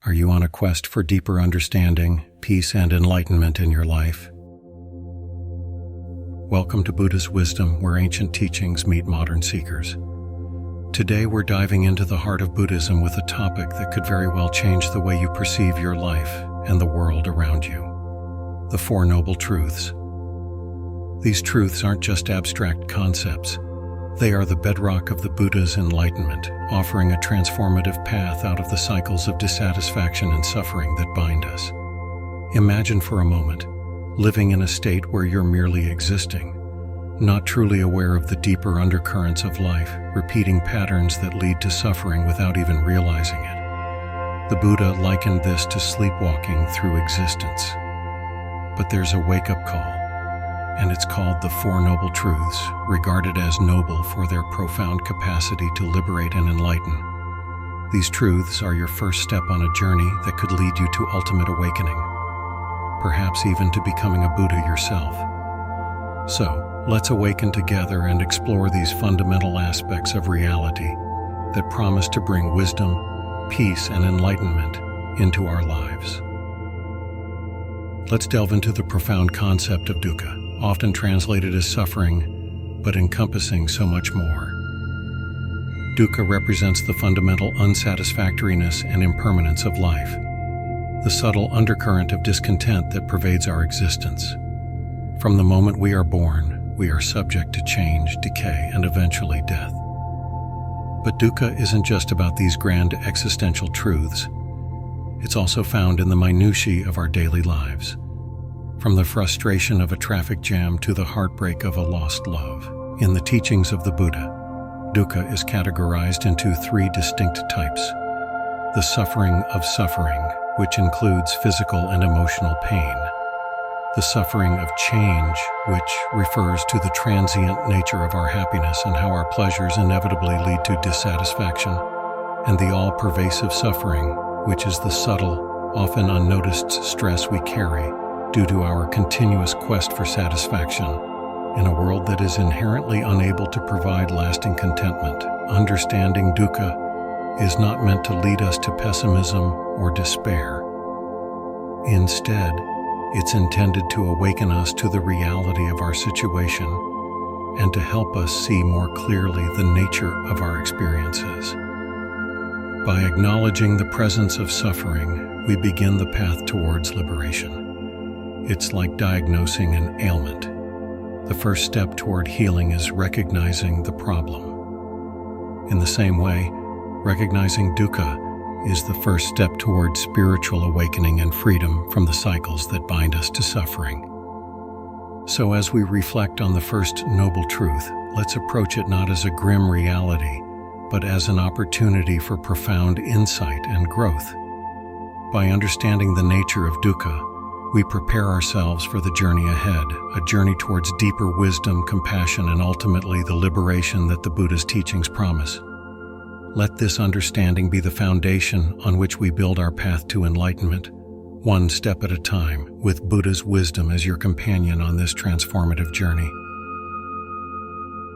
Are you on a quest for deeper understanding, peace, and enlightenment in your life? Welcome to Buddha's wisdom, where ancient teachings meet modern seekers. Today we're diving into the heart of Buddhism with a topic that could very well change the way you perceive your life and the world around you. The Four Noble Truths. These truths aren't just abstract concepts. They are the bedrock of the Buddha's enlightenment, offering a transformative path out of the cycles of dissatisfaction and suffering that bind us. Imagine for a moment, living in a state where you're merely existing, not truly aware of the deeper undercurrents of life, repeating patterns that lead to suffering without even realizing it. The Buddha likened this to sleepwalking through existence. But there's a wake-up call, and it's called the Four Noble Truths, regarded as noble for their profound capacity to liberate and enlighten. These truths are your first step on a journey that could lead you to ultimate awakening, perhaps even to becoming a Buddha yourself. So, let's awaken together and explore these fundamental aspects of reality that promise to bring wisdom, peace, and enlightenment into our lives. Let's delve into the profound concept of dukkha, often translated as suffering, but encompassing so much more. Dukkha represents the fundamental unsatisfactoriness and impermanence of life, the subtle undercurrent of discontent that pervades our existence. From the moment we are born, we are subject to change, decay, and eventually death. But dukkha isn't just about these grand existential truths. It's also found in the minutiae of our daily lives. From the frustration of a traffic jam to the heartbreak of a lost love. In the teachings of the Buddha, dukkha is categorized into three distinct types. The suffering of suffering, which includes physical and emotional pain. The suffering of change, which refers to the transient nature of our happiness and how our pleasures inevitably lead to dissatisfaction. And the all-pervasive suffering, which is the subtle, often unnoticed stress we carry due to our continuous quest for satisfaction. In a world that is inherently unable to provide lasting contentment, understanding dukkha is not meant to lead us to pessimism or despair. Instead, it's intended to awaken us to the reality of our situation and to help us see more clearly the nature of our experiences. By acknowledging the presence of suffering, we begin the path towards liberation. It's like diagnosing an ailment. The first step toward healing is recognizing the problem. In the same way, recognizing dukkha is the first step toward spiritual awakening and freedom from the cycles that bind us to suffering. So as we reflect on the first noble truth, let's approach it not as a grim reality, but as an opportunity for profound insight and growth. By understanding the nature of dukkha, we prepare ourselves for the journey ahead, a journey towards deeper wisdom, compassion, and ultimately the liberation that the Buddha's teachings promise. Let this understanding be the foundation on which we build our path to enlightenment, one step at a time, with Buddha's wisdom as your companion on this transformative journey.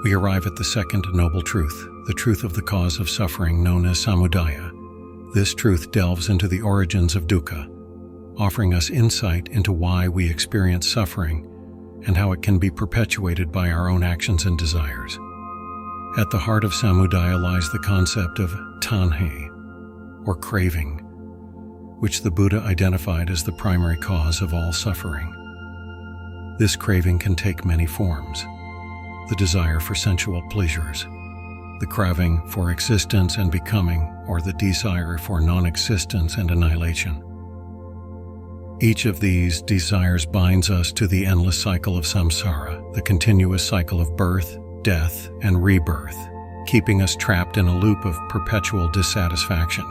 We arrive at the second noble truth, the truth of the cause of suffering known as samudaya. This truth delves into the origins of dukkha, offering us insight into why we experience suffering and how it can be perpetuated by our own actions and desires. At the heart of samudaya lies the concept of tanha, or craving, which the Buddha identified as the primary cause of all suffering. This craving can take many forms: the desire for sensual pleasures, the craving for existence and becoming, or the desire for non-existence and annihilation. Each of these desires binds us to the endless cycle of samsara, the continuous cycle of birth, death, and rebirth, keeping us trapped in a loop of perpetual dissatisfaction.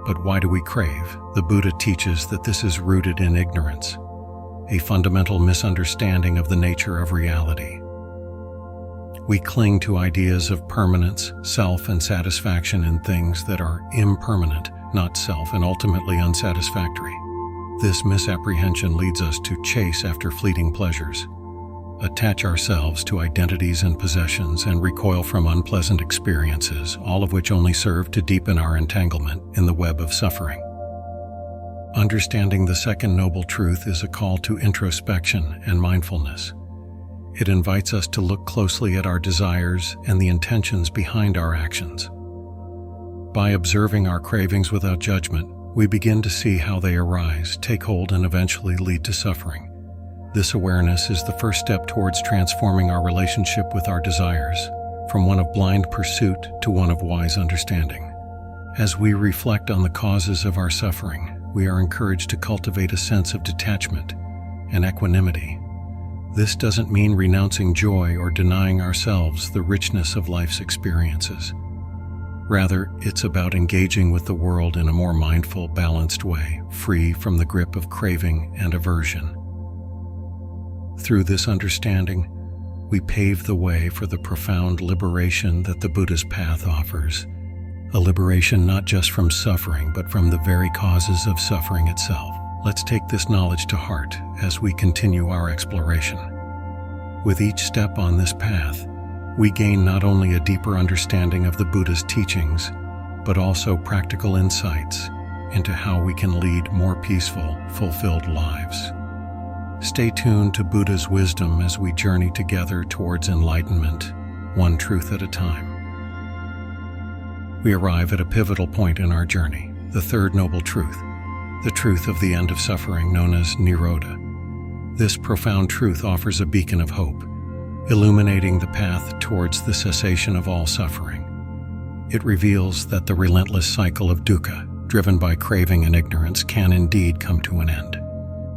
But why do we crave? The Buddha teaches that this is rooted in ignorance, a fundamental misunderstanding of the nature of reality. We cling to ideas of permanence, self, and satisfaction in things that are impermanent, not self, and ultimately unsatisfactory. This misapprehension leads us to chase after fleeting pleasures, attach ourselves to identities and possessions, and recoil from unpleasant experiences, all of which only serve to deepen our entanglement in the web of suffering. Understanding the second noble truth is a call to introspection and mindfulness. It invites us to look closely at our desires and the intentions behind our actions. By observing our cravings without judgment, we begin to see how they arise, take hold, and eventually lead to suffering. This awareness is the first step towards transforming our relationship with our desires, from one of blind pursuit to one of wise understanding. As we reflect on the causes of our suffering, we are encouraged to cultivate a sense of detachment and equanimity. This doesn't mean renouncing joy or denying ourselves the richness of life's experiences. Rather, it's about engaging with the world in a more mindful, balanced way, free from the grip of craving and aversion. Through this understanding, we pave the way for the profound liberation that the Buddhist path offers, a liberation not just from suffering, but from the very causes of suffering itself. Let's take this knowledge to heart as we continue our exploration. With each step on this path, we gain not only a deeper understanding of the Buddha's teachings, but also practical insights into how we can lead more peaceful, fulfilled lives. Stay tuned to Buddha's wisdom as we journey together towards enlightenment, one truth at a time. We arrive at a pivotal point in our journey, the third noble truth, the truth of the end of suffering, known as Nirodha. This profound truth offers a beacon of hope, illuminating the path towards the cessation of all suffering. It reveals that the relentless cycle of dukkha, driven by craving and ignorance, can indeed come to an end.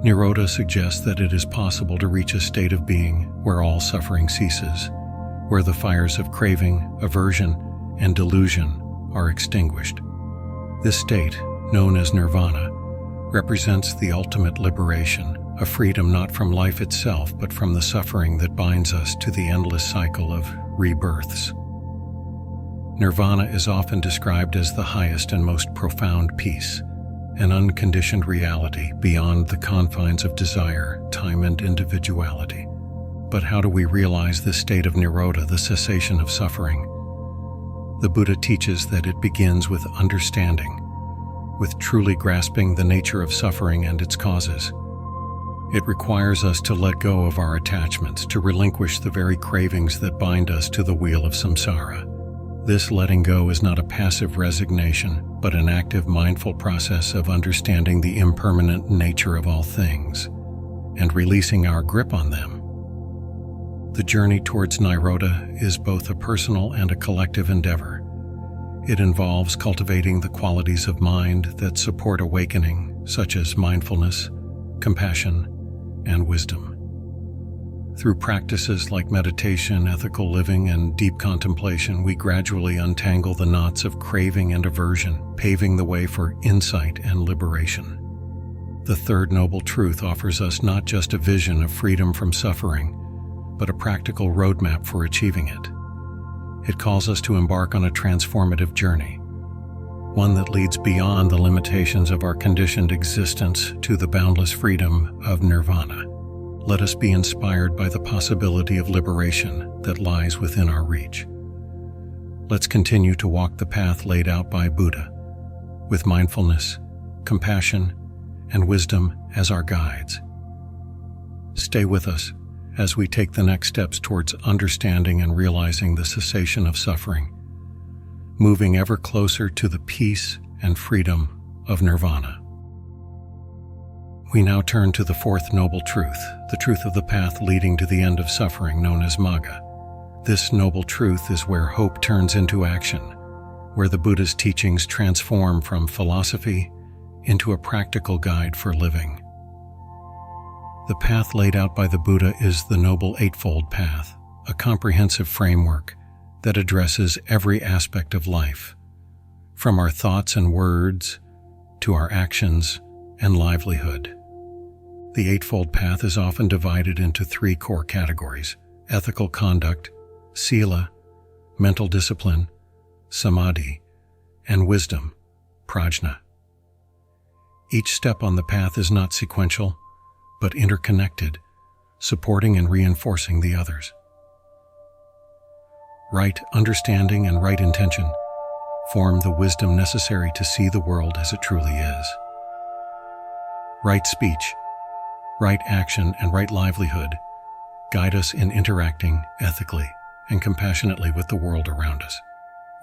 Nirodha suggests that it is possible to reach a state of being where all suffering ceases, where the fires of craving, aversion, and delusion are extinguished. This state, known as nirvana, represents the ultimate liberation, a freedom not from life itself, but from the suffering that binds us to the endless cycle of rebirths. Nirvana is often described as the highest and most profound peace, an unconditioned reality beyond the confines of desire, time, and individuality. But how do we realize this state of Nirodha, the cessation of suffering? The Buddha teaches that it begins with understanding, with truly grasping the nature of suffering and its causes. It requires us to let go of our attachments, to relinquish the very cravings that bind us to the wheel of samsara. This letting go is not a passive resignation, but an active, mindful process of understanding the impermanent nature of all things and releasing our grip on them. The journey towards Nirodha is both a personal and a collective endeavor. It involves cultivating the qualities of mind that support awakening, such as mindfulness, compassion, and wisdom. Through practices like meditation, ethical living, and deep contemplation, we gradually untangle the knots of craving and aversion, paving the way for insight and liberation. The third noble truth offers us not just a vision of freedom from suffering, but a practical roadmap for achieving it. It calls us to embark on a transformative journey, one that leads beyond the limitations of our conditioned existence to the boundless freedom of nirvana. Let us be inspired by the possibility of liberation that lies within our reach. Let's continue to walk the path laid out by Buddha, with mindfulness, compassion, and wisdom as our guides. Stay with us as we take the next steps towards understanding and realizing the cessation of suffering, moving ever closer to the peace and freedom of nirvana. We now turn to the fourth noble truth, the truth of the path leading to the end of suffering, known as Magga. This noble truth is where hope turns into action, where the Buddha's teachings transform from philosophy into a practical guide for living. The path laid out by the Buddha is the Noble Eightfold Path, a comprehensive framework that addresses every aspect of life, from our thoughts and words to our actions and livelihood. The Eightfold Path is often divided into three core categories: ethical conduct, sila, mental discipline, samadhi, and wisdom, prajna. Each step on the path is not sequential, but interconnected, supporting and reinforcing the others. Right understanding and right intention form the wisdom necessary to see the world as it truly is. Right speech, right action, and right livelihood guide us in interacting ethically and compassionately with the world around us.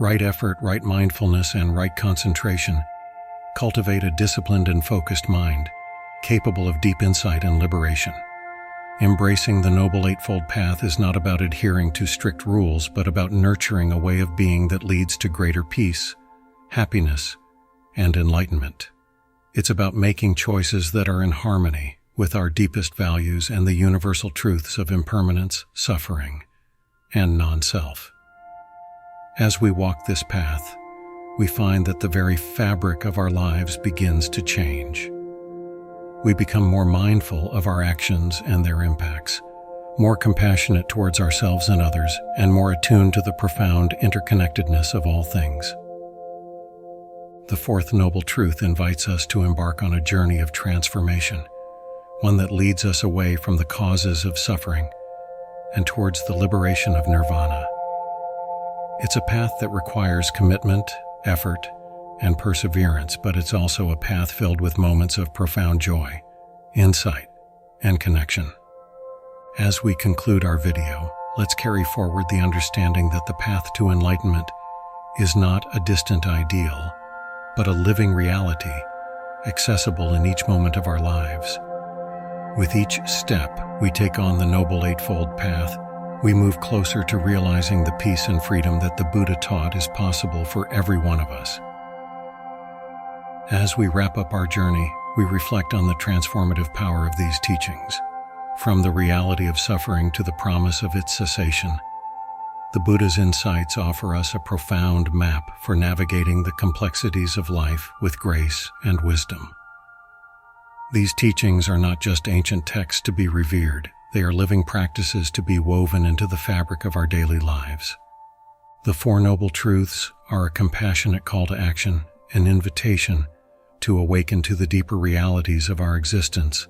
Right effort, right mindfulness, and right concentration cultivate a disciplined and focused mind, capable of deep insight and liberation. Embracing the Noble Eightfold Path is not about adhering to strict rules, but about nurturing a way of being that leads to greater peace, happiness, and enlightenment. It's about making choices that are in harmony with our deepest values and the universal truths of impermanence, suffering, and non-self. As we walk this path, we find that the very fabric of our lives begins to change. We become more mindful of our actions and their impacts, more compassionate towards ourselves and others, and more attuned to the profound interconnectedness of all things. The fourth noble truth invites us to embark on a journey of transformation, one that leads us away from the causes of suffering and towards the liberation of nirvana. It's a path that requires commitment, effort, and perseverance, but it's also a path filled with moments of profound joy, insight, and connection. As we conclude our video, let's carry forward the understanding that the path to enlightenment is not a distant ideal, but a living reality, accessible in each moment of our lives. With each step we take on the Noble Eightfold Path, we move closer to realizing the peace and freedom that the Buddha taught is possible for every one of us. As we wrap up our journey, we reflect on the transformative power of these teachings. From the reality of suffering to the promise of its cessation, the Buddha's insights offer us a profound map for navigating the complexities of life with grace and wisdom. These teachings are not just ancient texts to be revered, they are living practices to be woven into the fabric of our daily lives. The Four Noble Truths are a compassionate call to action, an invitation to awaken to the deeper realities of our existence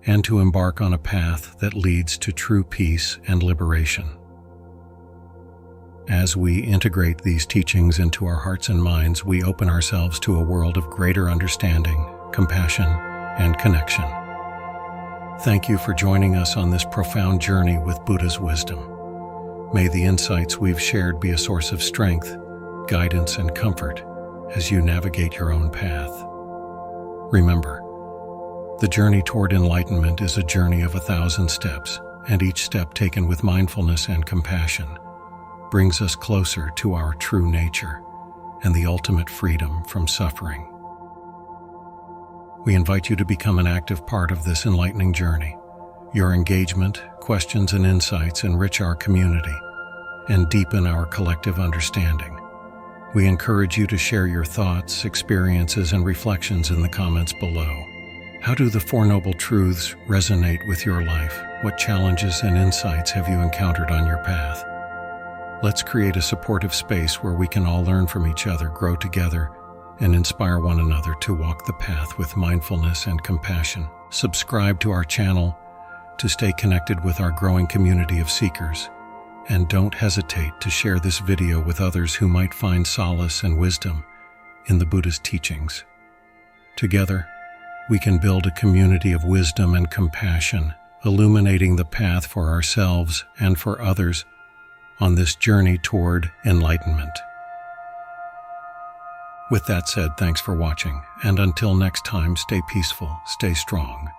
and to embark on a path that leads to true peace and liberation. As we integrate these teachings into our hearts and minds, we open ourselves to a world of greater understanding, compassion, and connection. Thank you for joining us on this profound journey with Buddha's wisdom. May the insights we've shared be a source of strength, guidance, and comfort as you navigate your own path. Remember, the journey toward enlightenment is a journey of 1,000 steps, and each step taken with mindfulness and compassion brings us closer to our true nature and the ultimate freedom from suffering. We invite you to become an active part of this enlightening journey. Your engagement, questions, and insights enrich our community and deepen our collective understanding. We encourage you to share your thoughts, experiences, and reflections in the comments below. How do the Four Noble Truths resonate with your life? What challenges and insights have you encountered on your path? Let's create a supportive space where we can all learn from each other, grow together, and inspire one another to walk the path with mindfulness and compassion. Subscribe to our channel to stay connected with our growing community of seekers. And don't hesitate to share this video with others who might find solace and wisdom in the Buddha's teachings. Together, we can build a community of wisdom and compassion, illuminating the path for ourselves and for others on this journey toward enlightenment. With that said, thanks for watching, and until next time, stay peaceful, stay strong,